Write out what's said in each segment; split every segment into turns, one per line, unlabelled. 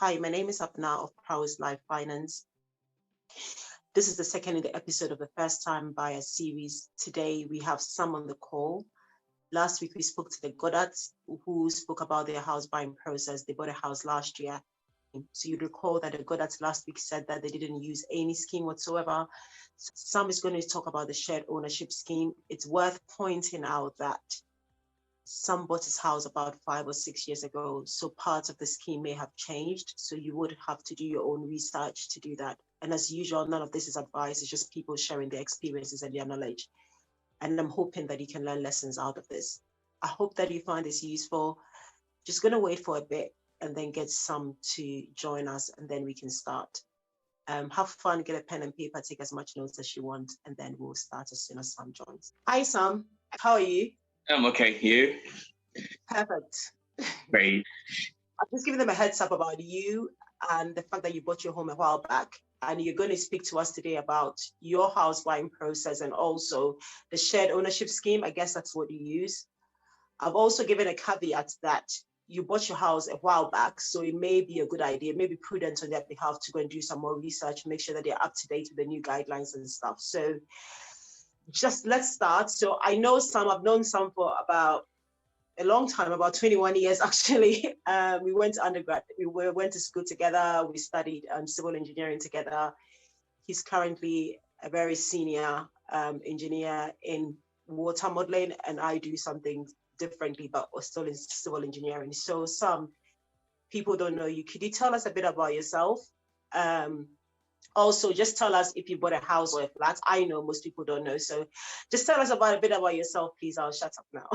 Hi, my name is Apna of Prowess Life Finance. This is the second episode of the First Time Buyer series. Today we have Sam on the call. Last week we spoke to the Goddards who spoke about their house buying process. They bought a house last year. So you'd recall that the Goddards last week said that they didn't use any scheme whatsoever. Sam is going to talk about the shared ownership scheme. It's worth pointing out that Sam bought his house about 5 or 6 years ago, so parts of the scheme may have changed. So you would have to do your own research to do that. And as usual, none of this is advice. It's just people sharing their experiences and their knowledge. And I'm hoping that you can learn lessons out of this. I hope that you find this useful. Just going to wait for a bit and then get Sam to join us, and then we can start. Have fun, get a pen and paper, take as much notes as you want, and then we'll start as soon as Sam joins. Hi, Sam. How are you?
I'm okay. You?
Perfect.
Great.
I've just given them a heads up about you and the fact that you bought your home a while back. And you're going to speak to us today about your house buying process and also the shared ownership scheme. I guess that's what you use. I've also given a caveat that you bought your house a while back, so it may be a good idea, maybe prudent on their behalf to go and do some more research, make sure that they're up to date with the new guidelines and stuff. So just let's start. So I know Sam, I've known Sam for about a long time, about 21 years actually. We went to undergrad, we went to school together, we studied civil engineering together. He's currently a very senior engineer in water modeling, and I do something differently, but we're still in civil engineering. So some people don't know you. Could you tell us a bit about yourself? Also, just tell us if you bought a house or a flat. I know most people don't know. So just tell us a bit about yourself, please. I'll shut up now.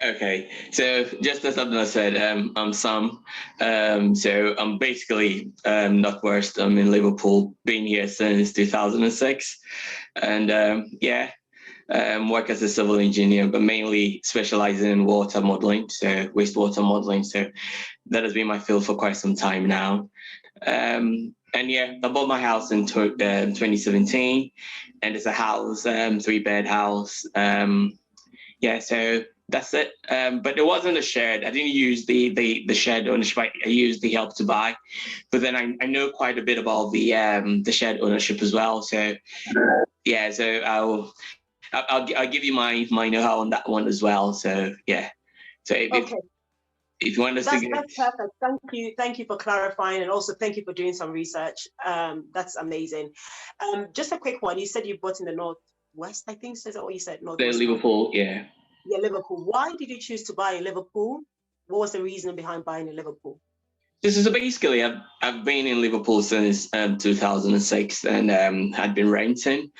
Okay. So just as Abdullah said, I'm Sam. So I'm basically Northwest. I'm in Liverpool, been here since 2006. And work as a civil engineer, but mainly specializing in water modeling, so wastewater modeling. So that has been my field for quite some time now. I bought my house in 2017, and it's a house, 3-bed house. So that's it. But it wasn't a shared. I didn't use the shared ownership. I used the Help to Buy, but then I know quite a bit about the shared ownership as well. So so I'll give you my know-how on that one as well. So yeah. So if you want us to get...
That's perfect. Thank you for clarifying, and also thank you for doing some research. That's amazing. Just a quick one. You said you bought in the Northwest, I think. So is that what you said? Northwest.
Liverpool, yeah.
Yeah, Liverpool. Why did you choose to buy in Liverpool? What was the reason behind buying in Liverpool?
So basically, I've been in Liverpool since 2006, and had been renting,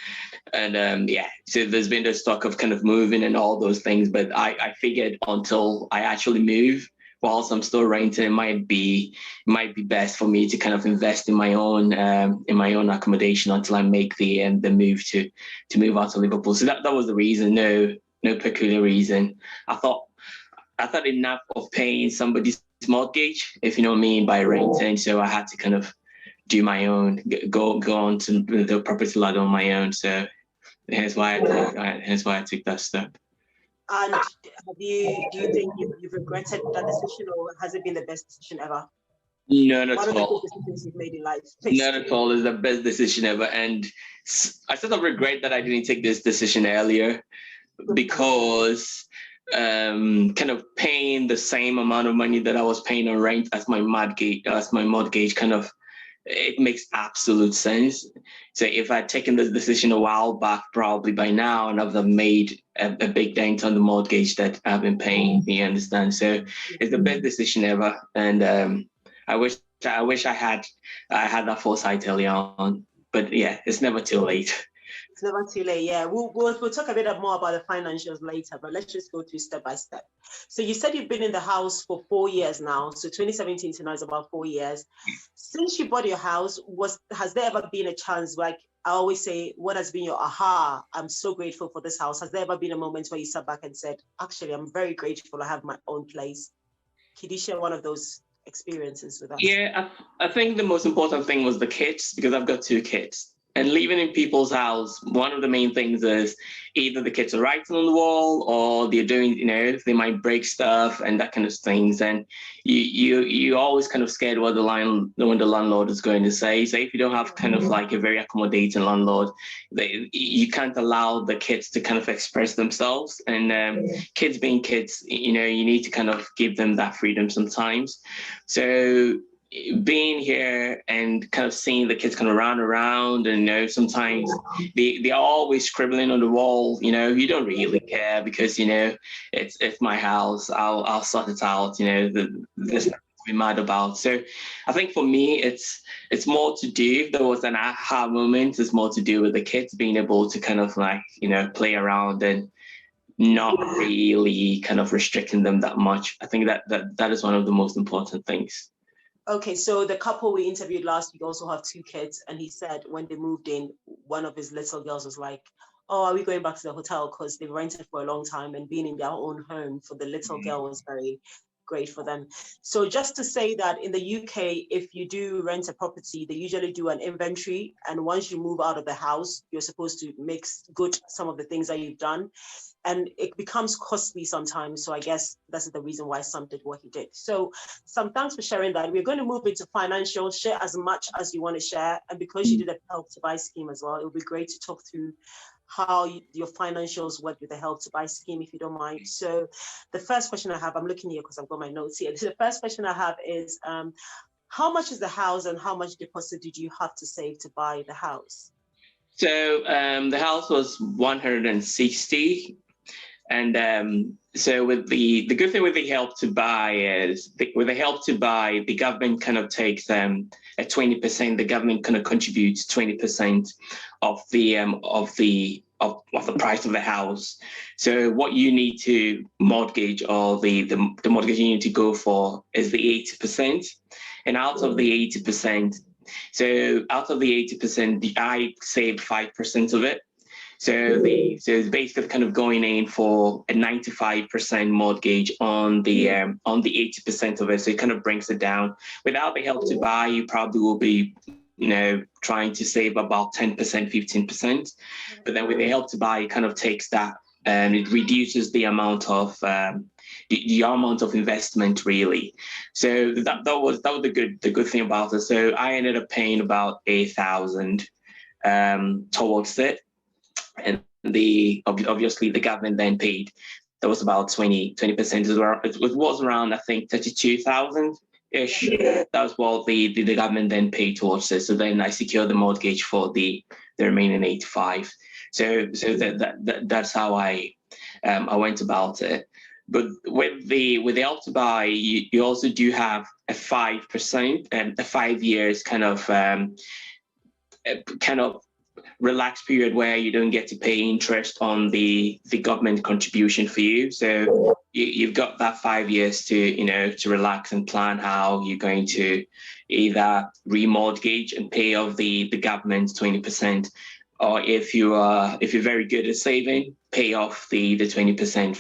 and so there's been this talk of kind of moving and all those things, but I figured until I actually move, whilst I'm still renting, it might be best for me to kind of invest in my own accommodation until I make the move to move out to Liverpool. So that was the reason. No peculiar reason. I thought enough of paying somebody's mortgage, if you know what I mean, by renting. So I had to kind of do my own, go on to the property ladder on my own. So hence why I took that step.
And do you think you've regretted that decision, or has it been the best decision ever?
No, not at all.
One of the best decisions you've made in life.
Not at all. It's the best decision ever. And I sort of regret that I didn't take this decision earlier, because kind of paying the same amount of money that I was paying on rent as my mortgage kind of, it makes absolute sense. So if I'd taken this decision a while back, probably by now, and I've made a big dent on the mortgage that I've been paying, you understand? So it's the best decision ever. And I wish I had that foresight early on. But yeah, it's never too late.
It's never too late. Yeah, we'll talk a bit more about the financials later, but let's just go through step by step. So you said you've been in the house for 4 years now. So 2017 to now is about 4 years. Since you bought your house, has there ever been a chance, like I always say, what has been your aha? I'm so grateful for this house. Has there ever been a moment where you sat back and said, actually, I'm very grateful I have my own place? Could you share one of those experiences with us?
Yeah, I think the most important thing was the kids, because I've got 2 kids. And living in people's house, one of the main things is either the kids are writing on the wall or they're doing, they might break stuff and that kind of things. And you always kind of scared what the landlord is going to say. So if you don't have kind of like a very accommodating landlord, you can't allow the kids to kind of express themselves. And kids being kids, you need to kind of give them that freedom sometimes. So being here and kind of seeing the kids kind of run around and sometimes they're always scribbling on the wall, you don't really care because it's my house, I'll sort it out, there's nothing to be mad about. So I think for me it's more to do, if there was an aha moment, it's more to do with the kids being able to kind of like play around and not really kind of restricting them that much. I think that is one of the most important things.
Okay, so the couple we interviewed last week also have 2 kids, and he said when they moved in, one of his little girls was like, "Oh, are we going back to the hotel?" Because they've rented for a long time, and being in their own home for the little girl was very great for them. So just to say that in the UK, if you do rent a property, they usually do an inventory, and once you move out of the house, you're supposed to make good some of the things that you've done. And it becomes costly sometimes. So I guess that's the reason why Sam did what he did. So Sam, thanks for sharing that. We're going to move into financial. Share as much as you want to share. And because you did a Help to Buy scheme as well, it would be great to talk through how your financials work with the Help to Buy scheme, if you don't mind. So the first question I have, I'm looking here because I've got my notes here. The first question I have is, how much is the house and how much deposit did you have to save to buy the house?
So the house was 160. And so with the good thing with the Help to Buy is with the Help to Buy, the government kind of takes a 20%. The government kind of contributes 20% of the price of the house. So what you need to mortgage, or the mortgage you need to go for, is the 80%. And out of the 80%, I saved 5% of it. So it's basically kind of going in for a 95% mortgage on the 80% of it. So it kind of brings it down. Without the Help to Buy, you probably will be, trying to save about 10%, 15%. But then with the Help to Buy, it kind of takes that and it reduces the amount of the amount of investment really. So that was the good thing about it. So I ended up paying about 8,000 towards it. And obviously the government then paid, that was about 20% as well. It was around, I think, 32,000-ish. That was what the government then paid towards it. So then I secured the mortgage for the remaining 85. So that's how I went about it. But with the Help to Buy, you also do have a 5% and a 5 years kind of relaxed period where you don't get to pay interest on the government contribution for you. So you've got that 5 years to relax and plan how you're going to either remortgage and pay off the government 20%, or if you're very good at saving, pay off the 20%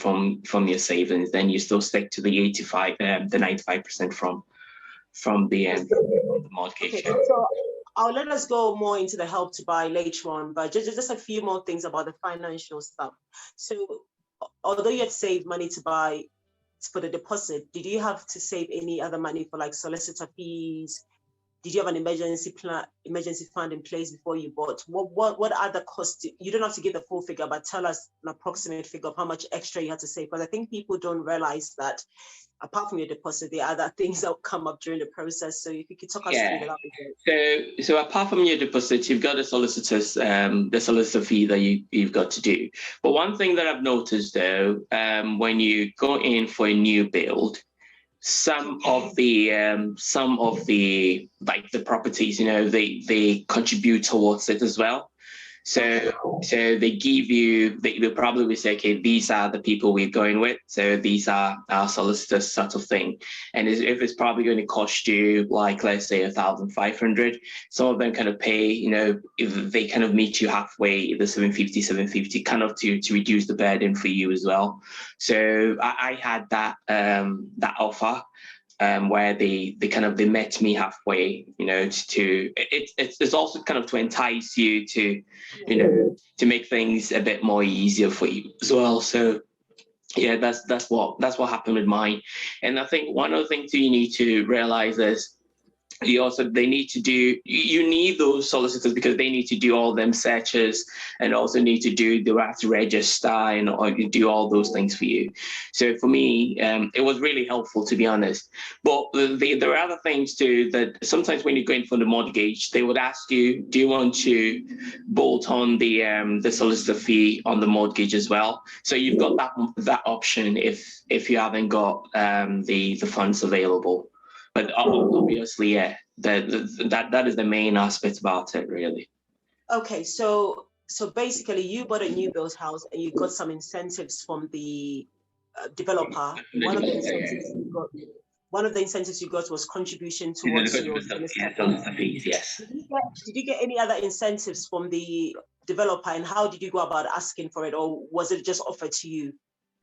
from your savings. Then you still stick to the 95% from the mortgage.
Okay, so I'll let us go more into the Help to Buy later on, but just a few more things about the financial stuff. So although you had saved money to buy for the deposit, did you have to save any other money for like solicitor fees? Did you have an emergency fund in place before you bought? What other costs? You don't have to give the full figure, but tell us an approximate figure of how much extra you had to save. Because I think people don't realize that apart from your deposit, there are other things that will come up during the process. So if you could talk us through that, would be
great. So apart from your deposit, you've got the solicitor fee that you've got to do. But one thing that I've noticed though, when you go in for a new build, some of the like the properties, they contribute towards it as well. So they give you, they'll probably say, okay, these are the people we're going with. So these are our solicitors, sort of thing. And if it's probably going to cost you, like, let's say 1,500, some of them kind of pay, if they kind of meet you halfway, the 750, kind of to reduce the burden for you as well. So I had that offer. where they met me halfway, it's also kind of to entice you to, to make things a bit more easier for you as well. So yeah, that's what happened with mine. And I think one of the things you need to realize is you need those solicitors because they need to do all them searches and also need to do the right register and do all those things for you. So for me, it was really helpful, to be honest. But there are other things too, that sometimes when you're going for the mortgage, they would ask you, do you want to bolt on the solicitor fee on the mortgage as well? So you've got that option if you haven't got the funds available. But obviously, yeah, that is the main aspect about it, really.
Okay, so basically, you bought a new build house and you got some incentives from the developer. One of the incentives you got was contribution towards your
solicitor fees. Yes.
Did you get any other incentives from the developer, and how did you go about asking for it, or was it just offered to you?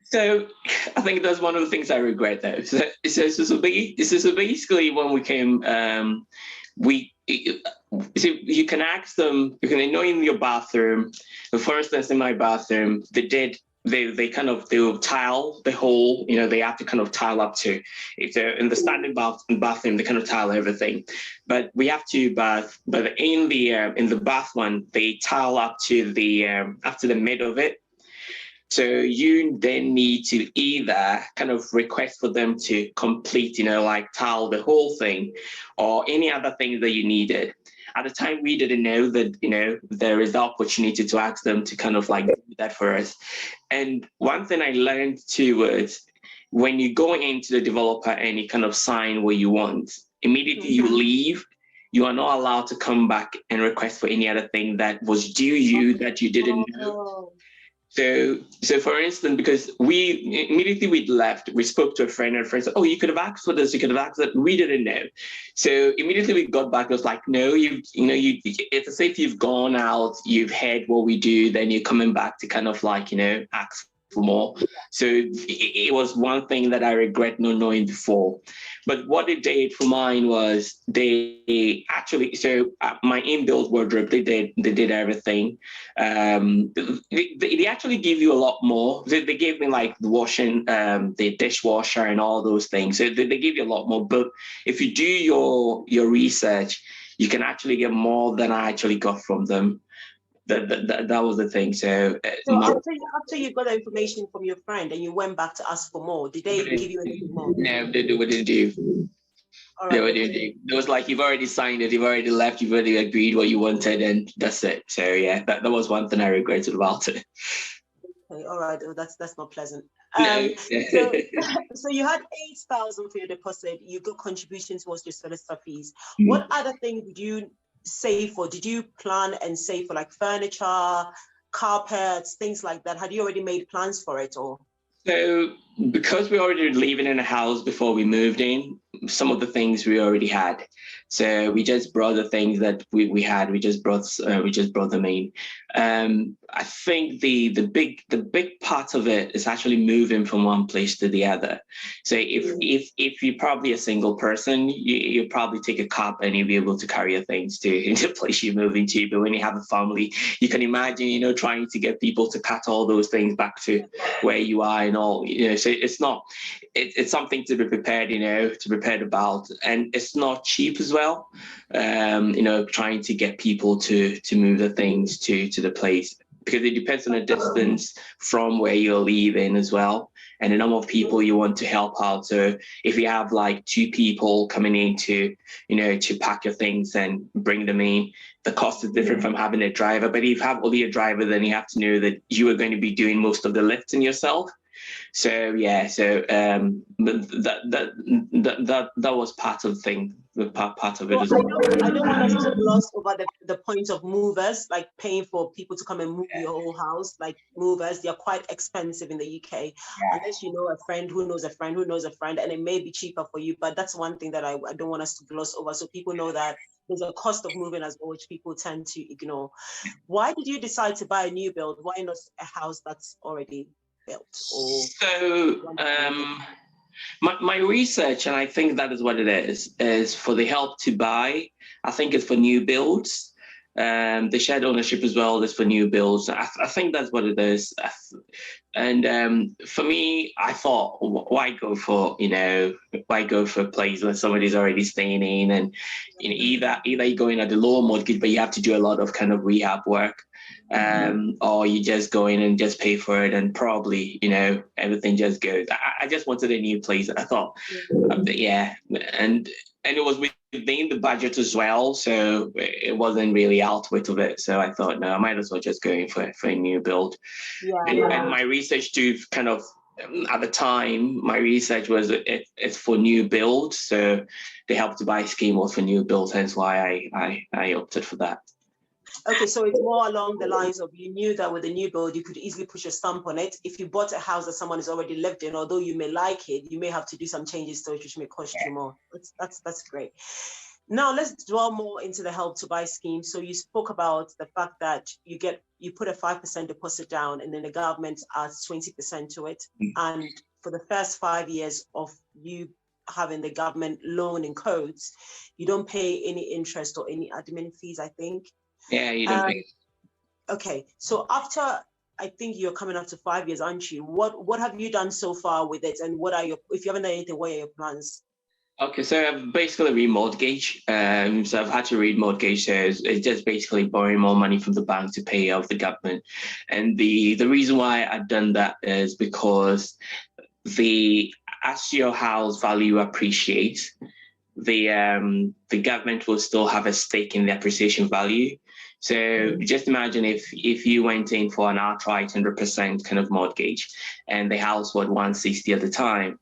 So I think that's one of the things I regret, though. So basically, when we came, you can ask them. You can in your bathroom. For instance, in my bathroom, they'll tile the whole. They have to kind of tile up to. If they're in the standing bathroom, they kind of tile everything. But we have two baths. But in the bath one, they tile up to the mid of it. So you then need to either kind of request for them to complete, like tile the whole thing, or any other thing that you needed. At the time, we didn't know that, there is the opportunity to ask them to kind of like do that for us. And one thing I learned too was when you go into the developer and you kind of sign what you want, immediately you leave, you are not allowed to come back and request for any other thing that was due you that you didn't know. So for instance, because we immediately we'd left, we spoke to a friend, and a friend said, "Oh, you could have asked for this, you could have asked that." We didn't know. So immediately we got back. It was like, no, it's as if you've gone out, you've heard what we do, then you're coming back to kind of like, ask for more. So it was one thing that I regret not knowing before. But what they did for mine was they actually, my inbuilt wardrobe, they did everything. They actually give you a lot more. They gave me like the washing, the dishwasher and all those things. So they give you a lot more. But if you do your research, you can actually get more than I actually got from them. That was the thing. So
after you got the information from your friend and you went back to ask for more, did they give you anything more?
No, they didn't do. All right. It was like, you've already signed it, you've already left, you've already agreed what you wanted, and that's it. So yeah, that was one thing I regretted about it.
Okay, all right. Oh, that's not pleasant.
No.
So you had 8,000 for your deposit. You got contributions towards your solicitor fees. What other things did you save for? Did you plan and save for like furniture, carpets, things like that? Had you already made plans for it, or?
So because we already living in a house before we moved in, some of the things we already had. So we just brought the things that we had. We just brought them in. I think the big part of it is actually moving from one place to the other. So if you're probably a single person, you probably take a cab and you'll be able to carry your things to the place you're moving to. But when you have a family, you can imagine, trying to get people to cut all those things back to where you are and all. So it's something to be prepared, about, and it's not cheap as well. Trying to get people to move the things to the place, because it depends on the distance from where you're leaving as well, and the number of people you want to help out. So if you have like 2 people coming in to pack your things and bring them in, the cost is different from having a driver. But if you have only a driver, then you have to know that you are going to be doing most of the lifting yourself. So yeah, that was part of the thing. Part of it.
I don't want us to gloss over the point of movers, like paying for people to come and move your whole house. Like movers, they're quite expensive in the UK, unless you know a friend who knows a friend who knows a friend, and it may be cheaper for you. But that's one thing that I don't want us to gloss over, so people know that there's a cost of moving as well, which people tend to ignore. Why did you decide to buy a new build? Why not a house that's already built?
So My research, and I think that is what it is for the help to buy. I think it's for new builds. The shared ownership as well is for new builds. I think that's what it is. And for me, I thought, why go for a place where somebody's already staying in, and either you go in at the lower mortgage, but you have to do a lot of kind of rehab work, or you just go in and just pay for it, and probably everything just goes. I just wanted a new place. I thought, yeah, and it was within the budget as well, so it wasn't really out of it. So I thought, no, I might as well just go in for a new build. And my research too, kind of at the time, my research was it's for new builds. So the Help to Buy scheme was for new builds, hence why I opted for that.
Okay, so it's more along the lines of, you knew that with a new build, you could easily put your stamp on it. If you bought a house that someone has already lived in, although you may like it, you may have to do some changes to it, which may cost you more. That's great. Now let's dwell more into the Help to Buy scheme. So you spoke about the fact that you put a 5% deposit down, and then the government adds 20% to it. And for the first 5 years of you having the government loan in codes, you don't pay any interest or any admin fees, I think.
Yeah, you don't pay.
Okay, so after, I think you're coming up to 5 years, aren't you? What have you done so far with it, and if you haven't done anything, what are your plans?
Okay, so I've basically remortgaged. So I've had to remortgage. So it's just basically borrowing more money from the bank to pay off the government. And the reason why I've done that is because as your house value appreciates, the government will still have a stake in the appreciation value. So just imagine if you went in for an outright 100% kind of mortgage, and the house was 160 at the time.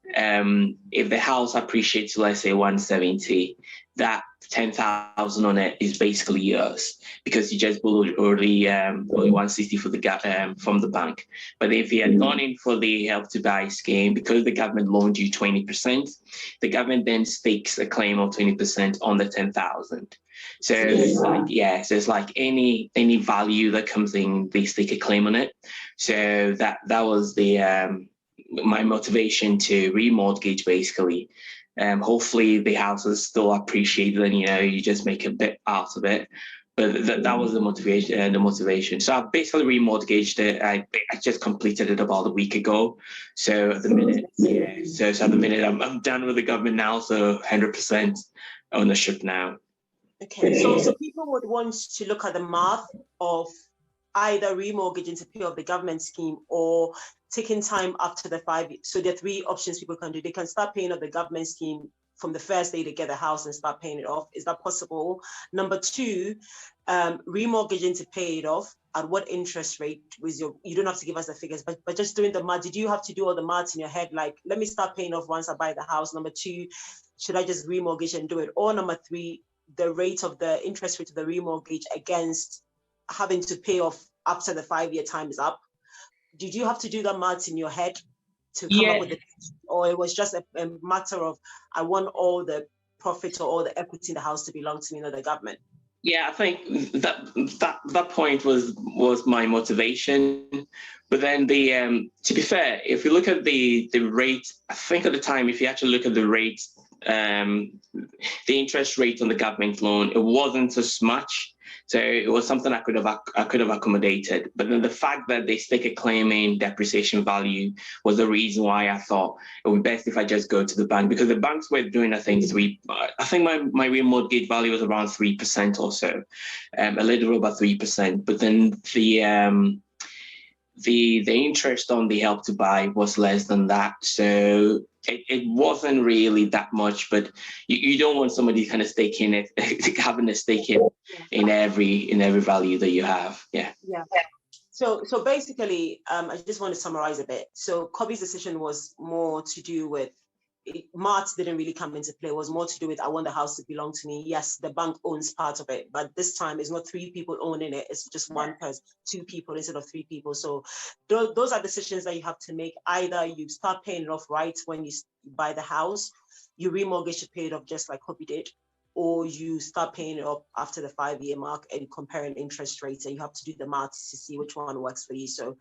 If the house appreciates, let's say 170, that 10,000 on it is basically yours, because you just borrowed already 160 for from the bank. But if you had gone in for the Help to Buy scheme, because the government loaned you 20%, the government then stakes a claim of 20% on the 10,000. So it's like any value that comes in, they stake a claim on it. So that was my motivation to remortgage, basically. Hopefully the house is still appreciated, and you just make a bit out of it. But that was the motivation. So I basically remortgaged it. I just completed it about a week ago. So at the minute, So at the minute, I'm done with the government now. So 100% ownership now.
Okay, so people would want to look at the math of either remortgaging to pay off the government scheme, or taking time after the 5 years. So there are three options people can do. They can start paying off the government scheme from the first day they get the house and start paying it off. Is that possible? Number two, remortgaging to pay it off. At what interest rate you don't have to give us the figures, but just doing the math. Did you have to do all the maths in your head? Like, let me start paying off once I buy the house. Number two, should I just remortgage and do it? Or number three, the interest rate of the remortgage against having to pay off after the 5 year time is up. Did you have to do that maths in your head to come up with it, or it was just a matter of, I want all the profit or all the equity in the house to belong to me, not the government?
Yeah, I think that point was my motivation. But then to be fair, if you look at the rate, I think at the time, if you actually look at the rate, the interest rate on the government loan, it wasn't as much. So it was something I could have accommodated. But then the fact that they stake a claim in depreciation value was the reason why I thought it would be best if I just go to the bank, because the banks were doing, I think my remortgage value was around 3% or so, a little over 3%. But then the interest on the Help to Buy was less than that. So it wasn't really that much, but you don't want somebody kind of staking it, having a stake in every value that you have. Yeah.
So basically, I just want to summarize a bit. So Kobe's decision was more to do with, maths didn't really come into play. It was more to do with, I want the house to belong to me. Yes, the bank owns part of it, but this time it's not three people owning it. It's just one person, two people instead of three people. So those are decisions that you have to make. Either you start paying it off right when you buy the house, you remortgage to pay it off just like Kobe did, or you start paying it off after the 5 year mark and comparing interest rates, and you have to do the maths to see which one works for you. So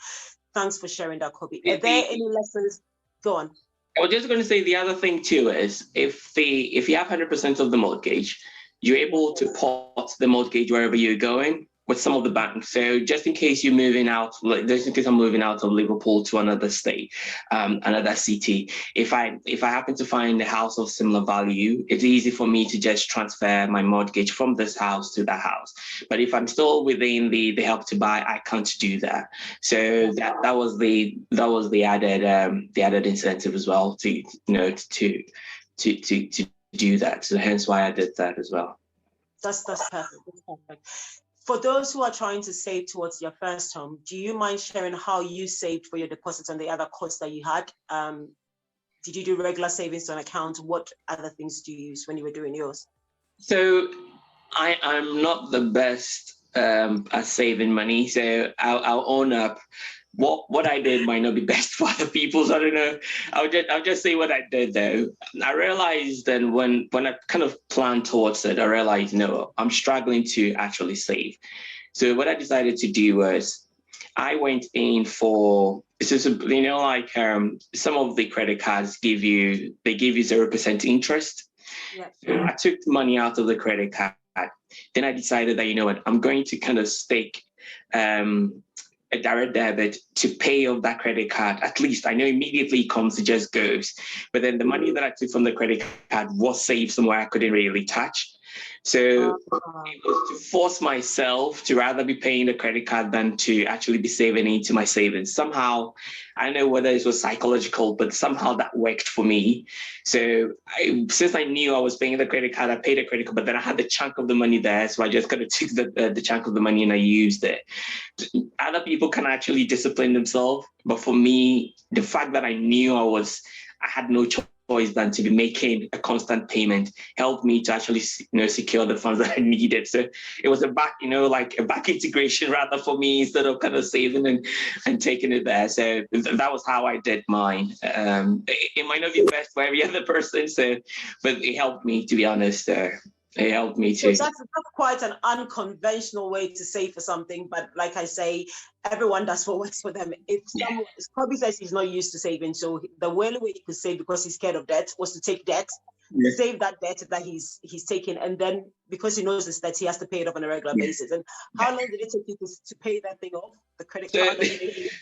thanks for sharing that, Kobe. Are there any lessons? Go on.
I was just going to say the other thing too is if you have 100% of the mortgage, you're able to port the mortgage wherever you're going with some of the banks. So just in case you're moving out, like just in case I'm moving out of Liverpool to another state, another city, if I happen to find a house of similar value, it's easy for me to just transfer my mortgage from this house to that house. But if I'm still within the Help to Buy, I can't do that. So that was the added incentive as well to to do that. So hence why I did that as well.
That's perfect. That's perfect. For those who are trying to save towards your first home, do you mind sharing how you saved for your deposits and the other costs that you had? Did you do regular savings on account? What other things do you use when you were doing yours?
So I'm not the best at saving money, so I'll own up. What I did might not be best for other people, so I don't know. I'll just say what I did though. I realized then when I kind of planned towards it, I realized no, I'm struggling to actually save. So what I decided to do was I went in for like some of the credit cards give you 0% interest.
Yeah.
I took the money out of the credit card. Then I decided that, you know what, I'm going to kind of stake a direct debit to pay off that credit card. At least I know immediately it comes, it just goes. But then the money that I took from the credit card was saved somewhere I couldn't really touch. So it was to force myself to rather be paying the credit card than to actually be saving into my savings. Somehow, I don't know whether it was psychological, but somehow that worked for me. So since I knew I was paying the credit card, I paid the credit card, but then I had the chunk of the money there. So I just kind of took the chunk of the money and I used it. Other people can actually discipline themselves. But for me, the fact that I knew I had no choice than to be making a constant payment helped me to actually secure the funds that I needed. So it was a back integration rather for me instead of kind of saving and taking it there. So that was how I did mine. It might not be best for every other person, but it helped me, to be honest. It helped me too.
So that's quite an unconventional way to save for something, but like I say, everyone does what works for them. If someone probably says he's not used to saving, so the only way he could save because he's scared of debt was to take debt, save that debt that he's taken, and then because he knows this debt, he has to pay it off on a regular basis. And how long did it take you to pay that thing off, the credit card?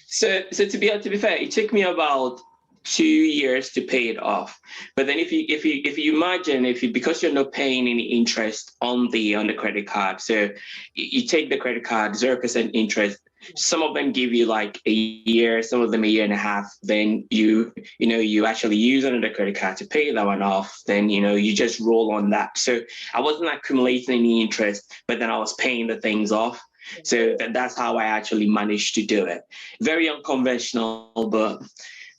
So to be fair, it took me about 2 years to pay it off. But then if you imagine because you're not paying any interest on the credit card, so you take the credit card 0% interest. Some of them give you like a year, some of them a year and a half. Then you actually use another credit card to pay that one off. Then you just roll on that. So I wasn't accumulating any interest, but then I was paying the things off. So that's how I actually managed to do it. Very unconventional, but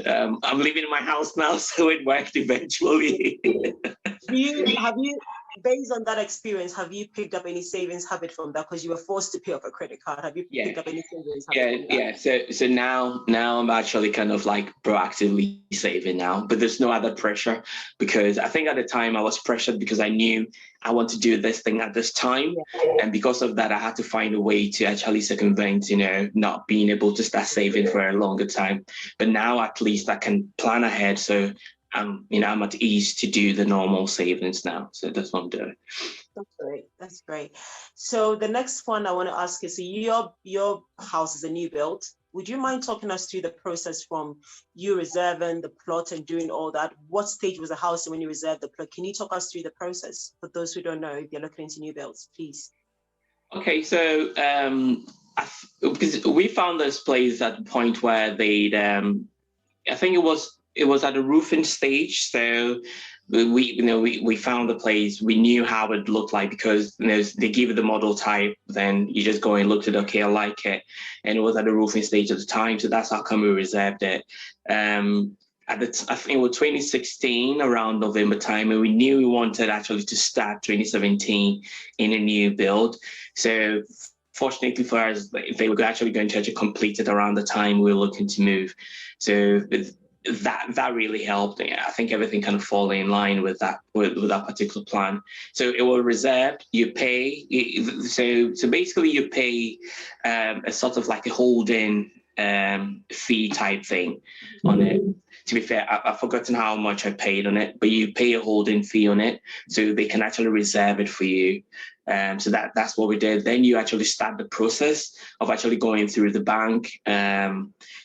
I'm living in my house now, so it worked eventually.
Have you, based on that experience, have you picked up any savings habit from that? Because you were forced to pay off a credit card. Have you picked up any savings habit from that?
So now I'm actually kind of like proactively saving now, but there's no other pressure, because I think at the time I was pressured because I knew I want to do this thing at this time. And because of that, I had to find a way to actually circumvent, not being able to start saving for a longer time. But now at least I can plan ahead. So I'm at ease to do the normal savings now. So that's what I'm doing.
That's great. So the next one I want to ask is, so your house is a new build. Would you mind talking us through the process from you reserving the plot and doing all that? What stage was the house when you reserved the plot? Can you talk us through the process for those who don't know, if you're looking into new builds, please?
Okay, so because we found this place at the point where they'd, I think it was at the roofing stage. So we found the place. We knew how it looked like because they give you the model type. Then you just go and look at it. Okay, I like it, and it was at the roofing stage at the time. So that's how come we reserved it. I think it was 2016 around November time, and we knew we wanted actually to start 2017 in a new build. So fortunately for us, they were actually going to complete it around the time we were looking to move. So that really helped. I think everything kind of fall in line with that particular plan. So it was reserved. You pay. So basically you pay a sort of like a holding fee type thing on it. To be fair, I've forgotten how much I paid on it, but you pay a holding fee on it, so they can actually reserve it for you. So that's what we did. Then you actually start the process of actually going through the bank.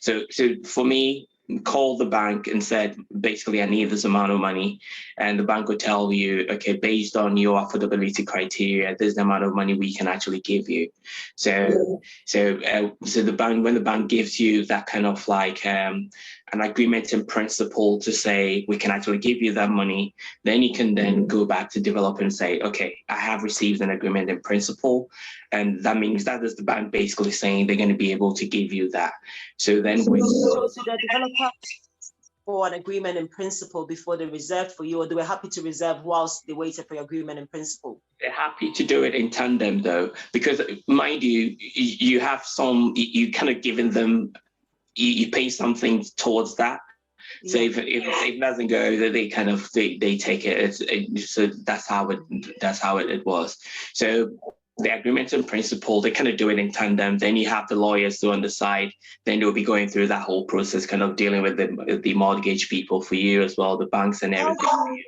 So for me, called the bank and said, basically, I need this amount of money. And the bank would tell you, okay, based on your affordability criteria, this is the amount of money we can actually give you. So the bank, when the bank gives you that kind of like an agreement in principle to say, we can actually give you that money, then you can then go back to developer and say, okay, I have received an agreement in principle. And that means that is the bank basically saying they're going to be able to give you that. So then
so the developer for an agreement in principle before they reserved for you, or they were happy to reserve whilst they waited for your agreement in principle?
They're happy to do it in tandem though, because mind you, you have you kind of given them, you pay something towards that. So if it doesn't go, they kind of they take it. So that's how it was. So the agreement in principle, they kind of do it in tandem. Then you have the lawyers on the side. Then they'll be going through that whole process, kind of dealing with the mortgage people for you as well, the banks and everything.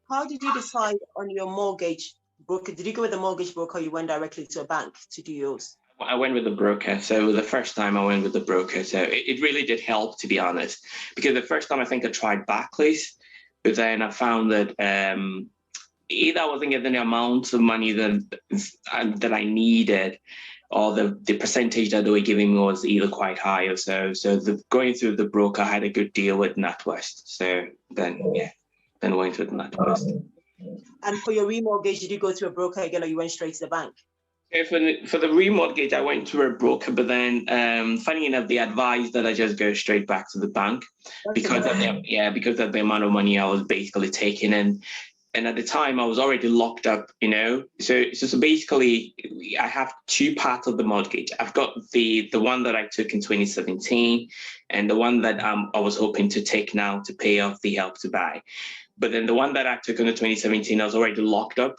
How did you decide on your mortgage broker? Did you go with a mortgage broker, or you went directly to a bank to do yours?
I went with the broker. So the first time I went with the broker. So it really did help, to be honest, because the first time I think I tried Barclays, but then I found that either I wasn't getting the amount of money that I needed, or the percentage that they were giving me was either quite high or so. So going through the broker, I had a good deal with NatWest. So then I went with NatWest.
And for your remortgage, did you go to a broker again, or you went straight to the bank?
For the remortgage, I went to a broker, but then, funny enough, they advised that I just go straight back to the bank because of the amount of money I was basically taking in. And at the time, I was already locked up, So basically, I have two parts of the mortgage. I've got the one that I took in 2017, and the one that I was hoping to take now to pay off the Help to Buy. But then the one that I took in 2017, I was already locked up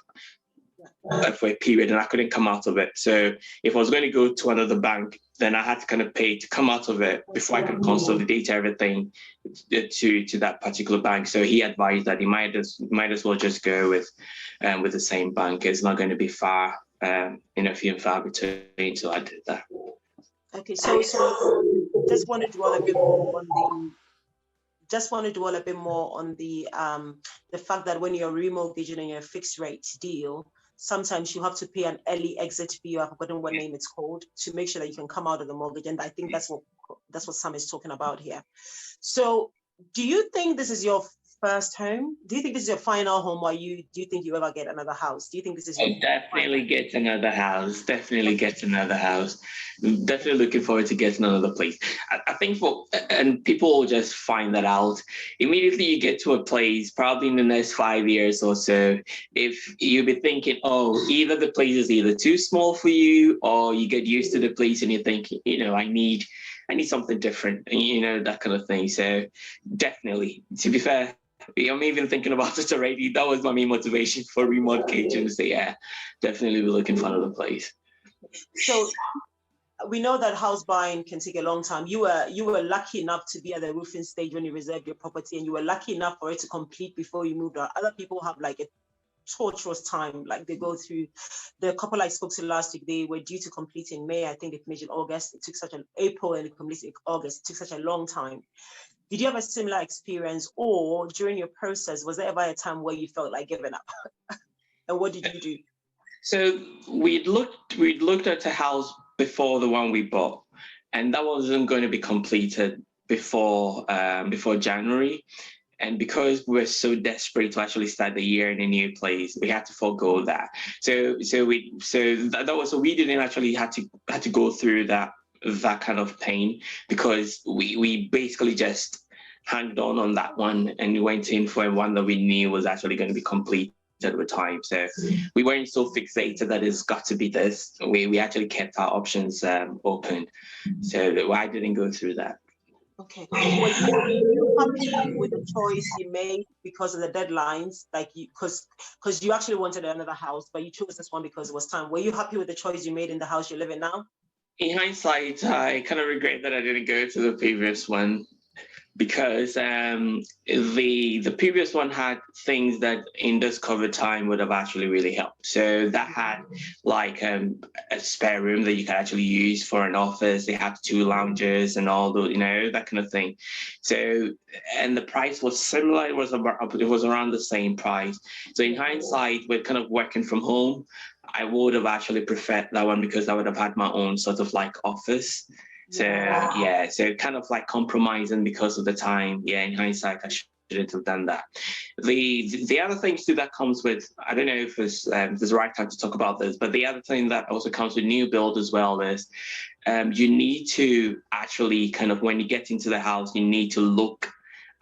for a period, and I couldn't come out of it. So if I was going to go to another bank, then I had to kind of pay to come out of it before I could consolidate everything to that particular bank. So he advised that he might as well just go with the same bank. It's not going to be far, few and far between. So I did that.
Okay, so just want to dwell a bit more on the fact that when you're remortgaging and you're a fixed rate deal, sometimes you have to pay an early exit fee, or I've forgotten what name it's called, to make sure that you can come out of the mortgage. And I think that's what Sam is talking about here. So do you think this is your first home? Do you think this is your final home, or do you think you ever get another house? Do you think this is your
definitely get another house? Definitely get another house. Definitely looking forward to getting another place. I think and people will just find that out immediately you get to a place, probably in the next 5 years or so. If you'll be thinking, either the place is either too small for you, or you get used to the place and you think, I need something different, that kind of thing. So definitely, to be fair, I'm even thinking about it already. That was my main motivation for remortgaging. So definitely we're looking for another place.
So we know that house buying can take a long time. You were lucky enough to be at the roofing stage when you reserved your property, and you were lucky enough for it to complete before you moved out. Other people have like a torturous time. Like they go through, the couple I spoke to last week, they were due to complete in May. I think they finished in August. It took April, and it completed in August. It took such a long time. Did you have a similar experience, or during your process, was there ever a time where you felt like giving up? And what did you do?
So we'd looked at a house before the one we bought, and that wasn't going to be completed before January. And because we were so desperate to actually start the year in a new place, we had to forego that. So we didn't actually had to go through that kind of pain, because we basically just hanged on that one, and we went in for one that we knew was actually going to be complete at the time. So we weren't so fixated that it's got to be this. We actually kept our options open. So I didn't go through that.
Okay. Were you happy with the choice you made because of the deadlines? Like because you actually wanted another house, but you chose this one because it was time. Were you happy with the choice you made in the house you live in now?
In hindsight, I kind of regret that I didn't go to the previous one, because the previous one had things that in this COVID time would have actually really helped. So that had like a spare room that you could actually use for an office. They had 2 lounges and all those, that kind of thing. So, and the price was similar. It was around the same price. So in hindsight, with kind of working from home, I would have actually preferred that one, because I would have had my own sort of like office. So yeah, so kind of like compromising because of the time. Yeah, in hindsight, I shouldn't have done that. The other thing too that comes with, I don't know if it's the right time to talk about this, but the other thing that also comes with new build as well is you need to actually kind of, when you get into the house, you need to look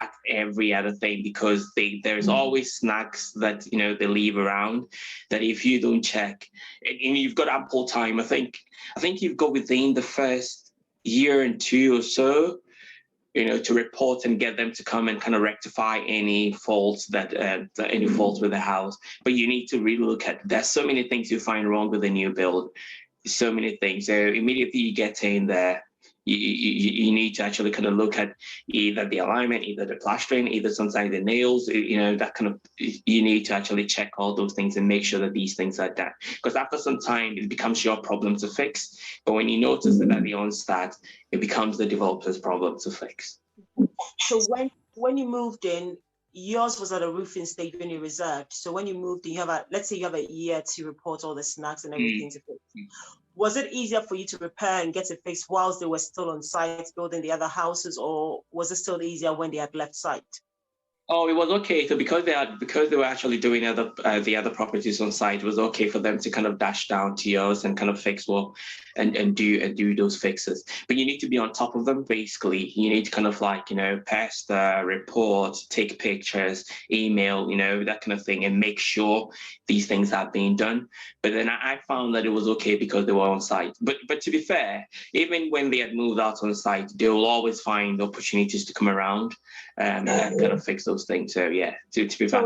at every other thing, because there's always snacks that they leave around, that if you don't check, and you've got ample time. I think you've got within the first year and 2 or so, to report and get them to come and kind of rectify any faults any faults with the house. But you need to really look at, there's so many things you find wrong with a new build, so many things. So immediately you get in there, you need to actually kind of look at either the alignment, either the plastering, either sometimes the nails, that kind of, you need to actually check all those things and make sure that these things are done. Because after some time, it becomes your problem to fix. But when you notice that at the onset, it becomes the developer's problem to fix.
So when you moved in, yours was at a roofing stage when you reserved. So when you moved in, let's say you have a year to report all the snacks and everything to fix. Was it easier for you to repair and get it fixed whilst they were still on site building the other houses, or was it still easier when they had left site?
Oh, it was okay. So because they were actually doing the other properties on site, it was okay for them to kind of dash down to yours and kind of fix and do those fixes. But you need to be on top of them. Basically, you need to kind of like pass the report, take pictures, email, that kind of thing, and make sure these things are being done. But then I found that it was okay because they were on site. But to be fair, even when they had moved out on site, they will always find opportunities to come around and kind of fix those things. So yeah, to be fair.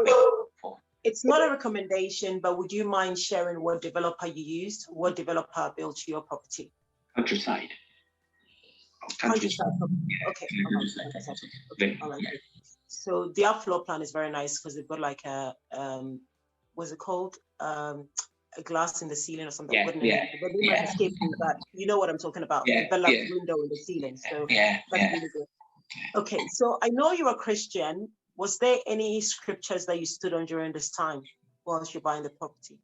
It's not a recommendation, but would you mind sharing what developer you used? What developer built your property?
Countryside.
Countryside. Okay. Okay. All right. So their floor plan is very nice because they've got like a what's it called? A glass in the ceiling or something.
Yeah.
But they might escape from that. You know what I'm talking about?
Yeah.
Developed window in the ceiling. So that's really good. Okay, so I know you're a Christian. Was there any scriptures that you stood on during this time whilst you're buying the property?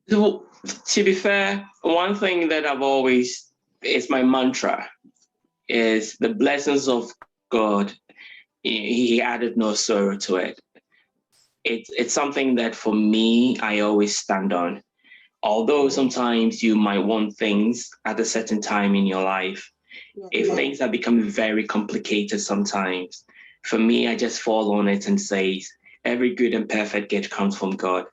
So, to be fair, one thing that it's my mantra, is the blessings of God. He added no sorrow to it. It's something that for me, I always stand on. Although sometimes you might want things at a certain time in your life, if things are becoming very complicated sometimes, for me, I just fall on it and say, every good and perfect gift comes from God.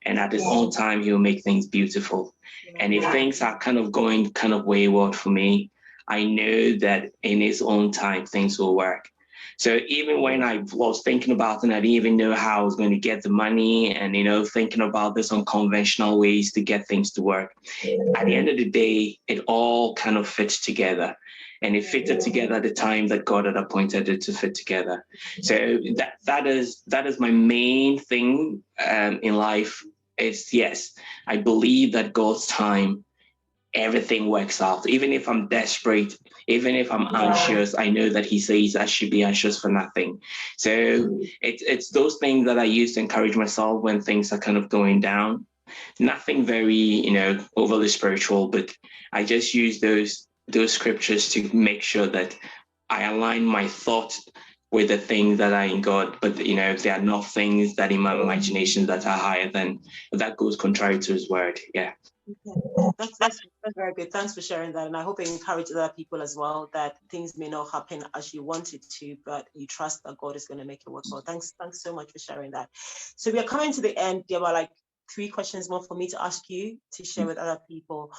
And at his own time, he'll make things beautiful. And if things are kind of going kind of wayward for me, I know that in his own time, things will work. So even when I was thinking about it, and I didn't even know how I was going to get the money and, thinking about this unconventional ways to get things to work, at the end of the day, it all kind of fits together. And it fitted together at the time that God had appointed it to fit together. So that is my main thing in life. Is yes, I believe that God's time, everything works out. Even if I'm desperate, even if I'm anxious, I know that he says I should be anxious for nothing. So it's those things that I use to encourage myself when things are kind of going down. Nothing very, overly spiritual, but I just use those scriptures to make sure that I align my thoughts with the things that are in God. But, if there are not things that in my imagination that are higher than, that goes contrary to his word. Yeah.
Okay. That's very good. Thanks for sharing that. And I hope it encourages other people as well, that things may not happen as you want it to, but you trust that God is going to make it work well. Thanks so much for sharing that. So we are coming to the end. There were like 3 questions more for me to ask you to share with other people.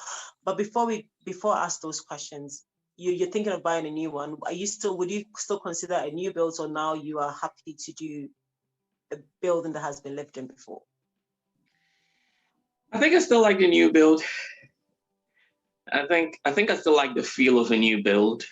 But before I ask those questions, you're thinking of buying a new one. Would you still consider a new build, or now you are happy to do a building that has been lived in before?
I think I still like the new build. I think I still like the feel of a new build.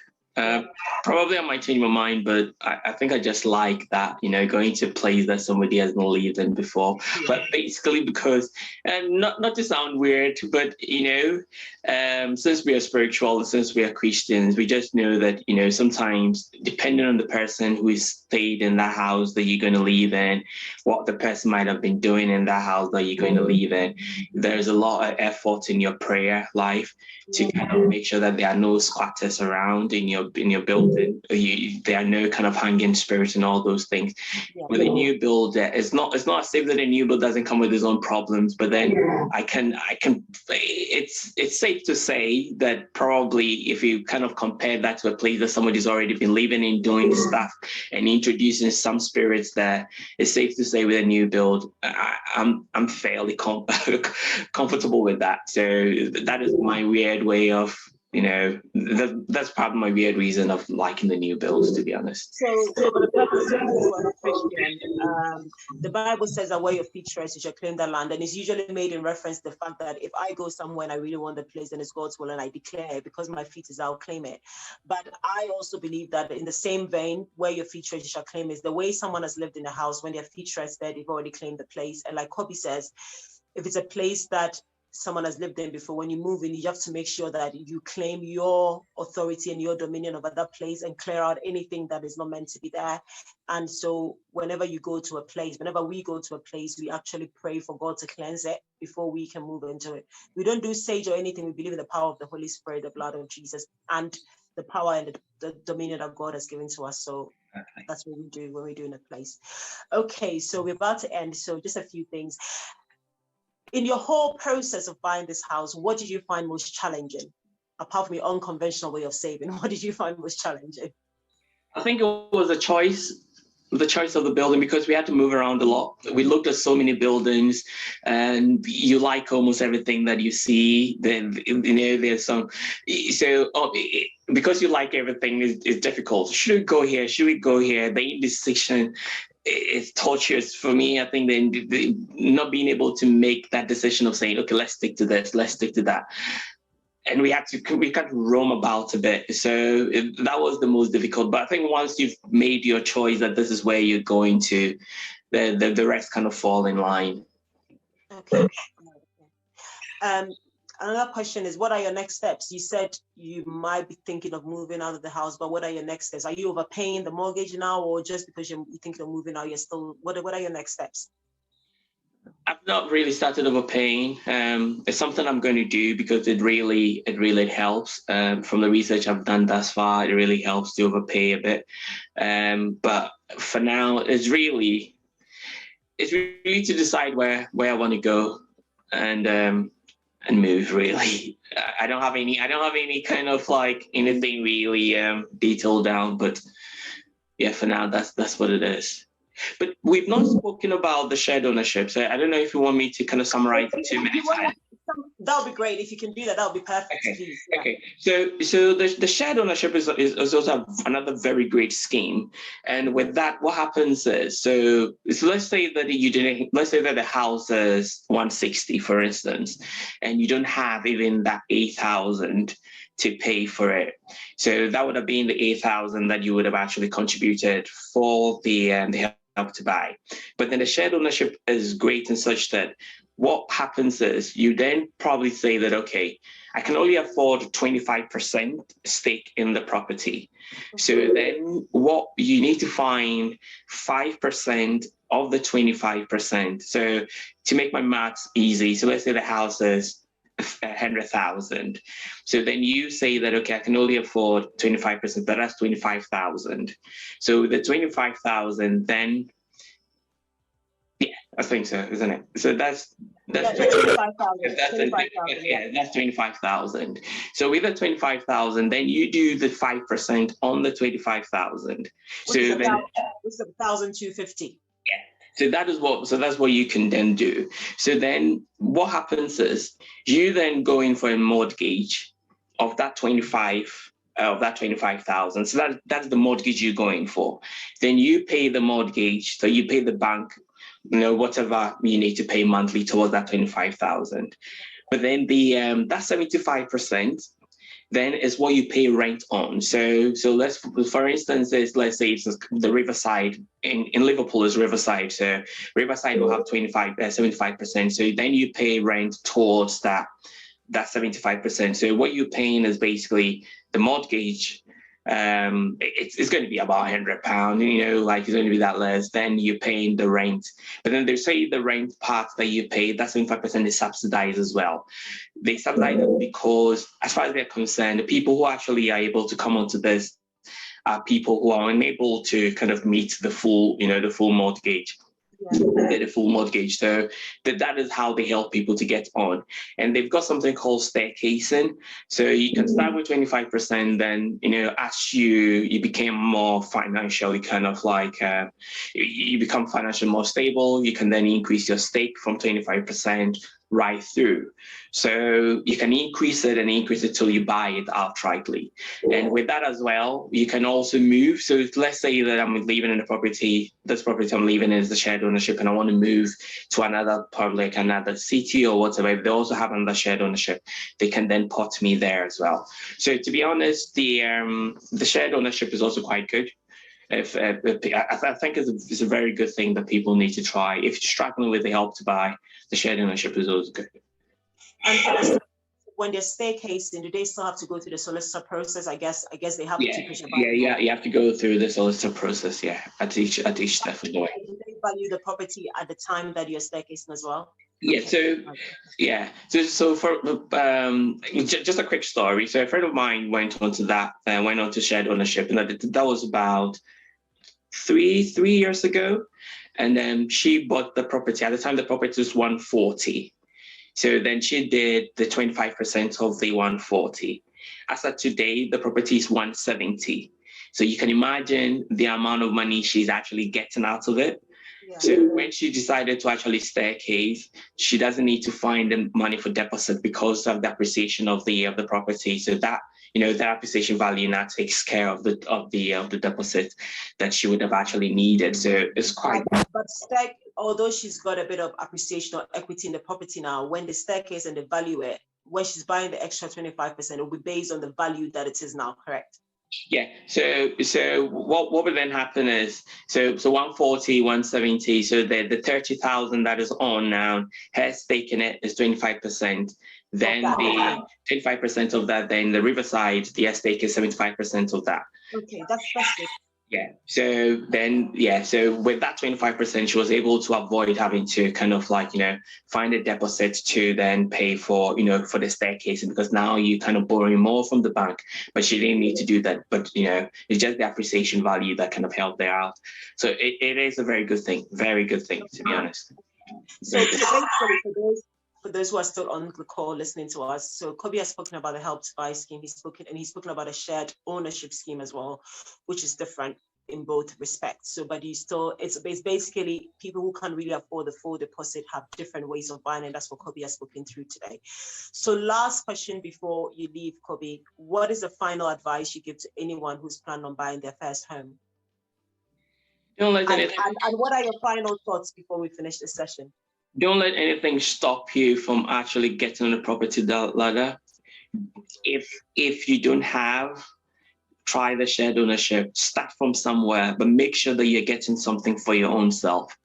Probably I might change my mind, but I think I just like that, going to a place that somebody hasn't lived in before. But basically because, and not to sound weird, but since we are spiritual, since we are Christians, we just know that sometimes depending on the person who is stayed in that house that you're going to live in, what the person might have been doing in that house that you're going to live in, there's a lot of effort in your prayer life to kind of make sure that there are no squatters around in your building. There are no kind of hanging spirits and all those things. With a new build, it's not as if that a new build doesn't come with its own problems. But then it's safe to say that probably if you kind of compare that to a place that somebody's already been living in, doing stuff and introducing some spirits there, it's safe to say with a new build, I'm fairly comfortable with that. So that is my weird way of, that's probably my weird reason of liking the new builds, to be honest.
So for the purposes of this one, Christian, the Bible says that where your feet tread, you shall claim that land. And it's usually made in reference to the fact that if I go somewhere and I really want the place, then it's God's will, and I declare it, because my feet is, I'll claim it. But I also believe that in the same vein, where your feet tread, you shall claim, is the way someone has lived in a house. When their feet tread there, they've already claimed the place. And like Kobe says, if it's a place that someone has lived in before, when you move in, you have to make sure that you claim your authority and your dominion over that place and clear out anything that is not meant to be there. And so whenever we go to a place, we actually pray for God to cleanse it before we can move into it. We don't do sage or anything. We believe in the power of the Holy Spirit, the blood of Jesus, and the power and the dominion that God has given to us. So that's what we do when we do in a place. Okay, so we're about to end. So just a few things. In your whole process of buying this house, what did you find most challenging? Apart from your unconventional way of saving, what did you find most challenging?
I think it was the choice of the building, because we had to move around a lot. We looked at so many buildings, and you like almost everything that you see. Then there's some, so because you like everything, is difficult. Should we go here? Should we go here? The indecision is torturous for me. I think the not being able to make that decision of saying, okay, let's stick to this, let's stick to that. And we kind of roam about a bit. So that was the most difficult. But I think once you've made your choice that this is where you're going to, the rest kind of fall in line.
Okay. Another question is, what are your next steps? You said you might be thinking of moving out of the house, but what are your next steps? Are you overpaying the mortgage now, or just because you're thinking of moving out, you're still, what are your next steps?
I've not really started overpaying. It's something I'm going to do because it really helps. From the research I've done thus far, it really helps to overpay a bit. But for now, it's really to decide where I want to go and move. Really, I don't have any kind of like anything really detailed down. But yeah, for now, that's what it is. But we've not spoken about the shared ownership. So I don't know if you want me to kind of summarize in 2 minutes.
That would be great. If you can do that, that would be perfect.
Okay.
Please. Yeah.
Okay. So the shared ownership is also another very great scheme. And with that, what happens is, so let's say that the house is 160, for instance, and you don't have even that 8,000 to pay for it. So that would have been the 8,000 that you would have actually contributed for the Help to Buy. But then the shared ownership is great in such that what happens is you then probably say that, okay, I can only afford 25% stake in the property. So then what you need to find 5% of the 25%. So to make my maths easy, so let's say the house is 100,000. So then you say that, okay, I can only afford 25%, but that's 25,000. So the 25,000, then, yeah, I think so, isn't it? So that's
25,000.
That's 25,000. So with the 25,000, then you do the 5% on the 25,000. So then
it's 1,250.
Yeah. So that's what you can then do. So then what happens is you then go in for a mortgage of that 25,000. So that's the mortgage you're going for. Then you pay the mortgage. So you pay the bank, whatever you need to pay monthly towards that 25,000. But then the that 75% then is what you pay rent on. So let's, for instance, let's say it's the Riverside in Liverpool is Riverside. So Riverside will have 75%. So then you pay rent towards that 75%. So what you're paying is basically the mortgage. It's going to be about £100, you know, like it's going to be that less. Then you're paying the rent, but then they say the rent part that you pay, that 75% is subsidized as well. They subsidize it because, as far as they're concerned, the people who actually are able to come onto this are people who are unable to kind of meet the full, you know, the full mortgage. The full mortgage. So that is how they help people to get on. And they've got something called staircasing. So you can start with 25%, then, you know, as you became more financially kind of like, you become financially more stable, you can then increase your stake from 25% right through. So you can increase it till you buy it outrightly. And with that as well, you can also move. So let's say that I'm living in a property, this property I'm living in is the shared ownership, and I want to move to another public, another city or whatever. If they also have another shared ownership, they can then put me there as well. So to be honest, the shared ownership is also quite good. I think it's a very good thing that people need to try. If you're struggling with the Help to Buy, the shared ownership is also good.
And when they're staircasing, do they still have to go through the solicitor process? I guess they have to push it back.
Yeah, you have to go through the solicitor process, at each step of the way.
Do they value the property at the time that you're staircasing as well?
Yeah, so for just a quick story. So a friend of mine went on to shared ownership, and that was about three years ago. And then she bought the property. At the time, the property was 140. So then she did the 25% of the 140. As of today, the property is 170. So you can imagine the amount of money she's actually getting out of it. Yeah. So when she decided to actually staircase, she doesn't need to find the money for deposit because of the appreciation of the property. So that, you know, that appreciation value now takes care of the deposit that she would have actually needed. So it's quite.
But although she's got a bit of appreciation or equity in the property now, when the staircase and they value it, when she's buying the extra 25%, it will be based on the value that it is now, correct?
Yeah. So what would then happen is so 140, 170. So the 30,000 that is on now, her stake in it is 25%. Then the 25% of that, then the Riverside, the stake is 75% of that.
Okay, that's good.
Yeah. So with that 25%, she was able to avoid having to kind of like, you know, find a deposit to then pay for, you know, for the staircase, because now you kind of borrowing more from the bank, but she didn't need to do that. But, you know, it's just the appreciation value that kind of helped her out. So it is a very good thing, to be honest.
So basically, for those who are still on the call listening to us, so Kobe has spoken about the Help to Buy scheme. He's spoken about a shared ownership scheme as well, which is different in both respects. So, but it's basically people who can't really afford the full deposit have different ways of buying, and that's what Kobe has spoken through today. So, last question before you leave, Kobe, what is the final advice you give to anyone who's planning on buying their first home?
Don't let
and what are your final thoughts before we finish this session?
Don't let anything stop you from actually getting on the property ladder. If you don't have, try the shared ownership. Start from somewhere, but make sure that you're getting something for your own self.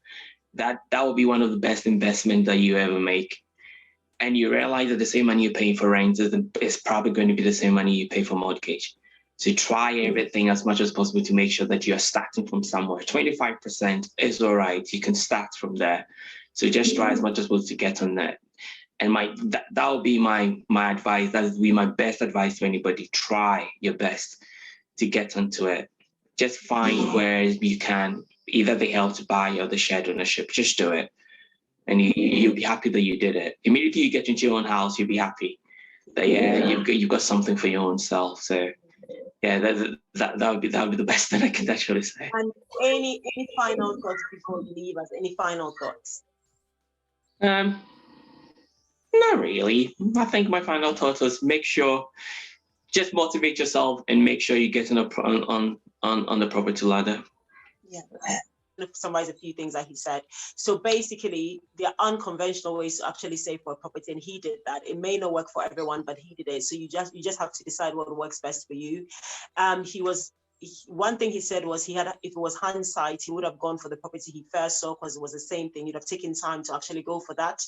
That will be one of the best investments that you ever make. And you realize that the same money you're paying for rent is probably going to be the same money you pay for mortgage. So try everything as much as possible to make sure that you are starting from somewhere. 25% is all right. You can start from there. So just try as much as possible to get on that. And that will be my advice. That would be my best advice to anybody. Try your best to get onto it. Just find where you can, either the Help to Buy or the shared ownership. Just do it. And you'll be happy that you did it. Immediately you get into your own house, you'll be happy that you've got something for your own self. So yeah, that would be the best that I can actually say.
And any final thoughts before you leave us? Any final thoughts?
Not really. I think my final thought was just motivate yourself and make sure you get on the property ladder.
Yeah. to summarize a few things that he said. So basically, there are unconventional ways to actually save for a property, and he did that. It may not work for everyone, but he did it. So you just have to decide what works best for you. One thing he said was if it was hindsight, he would have gone for the property he first saw because it was the same thing. You'd have taken time to actually go for that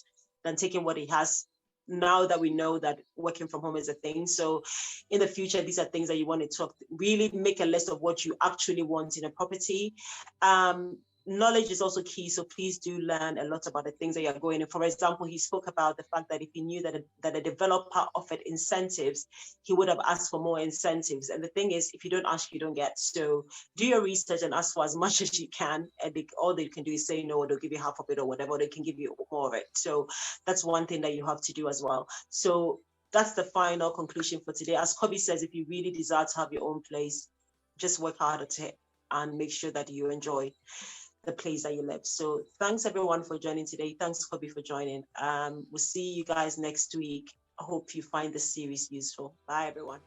than taking what he has. Now that we know that working from home is a thing, so in the future, these are things that you want to really make a list of what you actually want in a property. Knowledge is also key, so please do learn a lot about the things that you're going in. For example, he spoke about the fact that if he knew that a developer offered incentives, he would have asked for more incentives. And the thing is, if you don't ask, you don't get. So do your research and ask for as much as you can. And all they can do is say no, or they'll give you half of it or whatever, or they can give you more of it. So that's one thing that you have to do as well. So that's the final conclusion for today. As Kobe says, if you really desire to have your own place, just work hard at it and make sure that you enjoy the place that you live. So thanks everyone for joining today. Thanks Kobe for joining. We'll see you guys next week. I hope you find this series useful. Bye everyone.